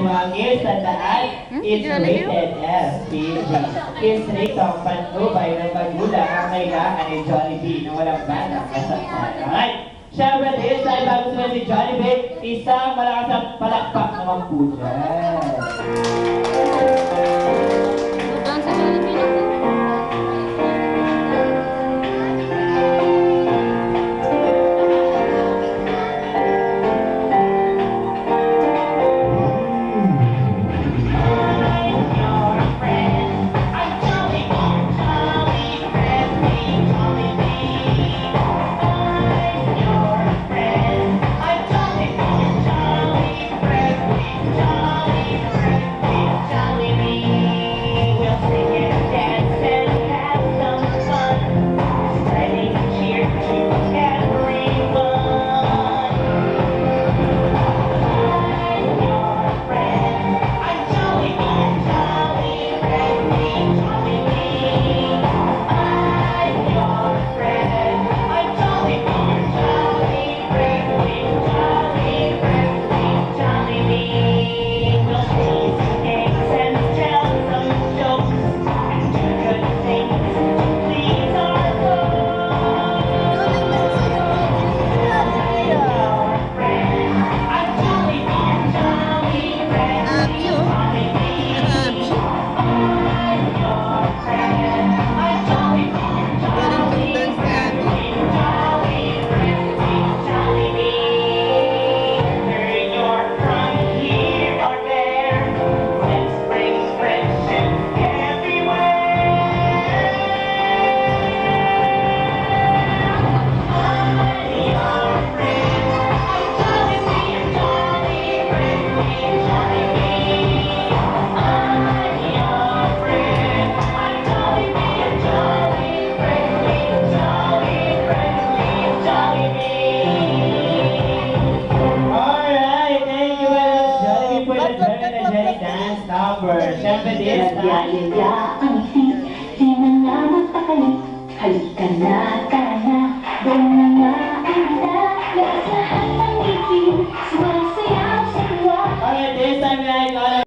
Aliwangis, tandaan, it's rated S, PG. It's rated patnubay ng magulang ang kailangan ni Jollibee na walang batang kasaktan. Alright? Siyempre, dahil sa ibang gusto si Jollibee, isang malakas na palakpak naman po dyan. Siyempre, this time. Halika na,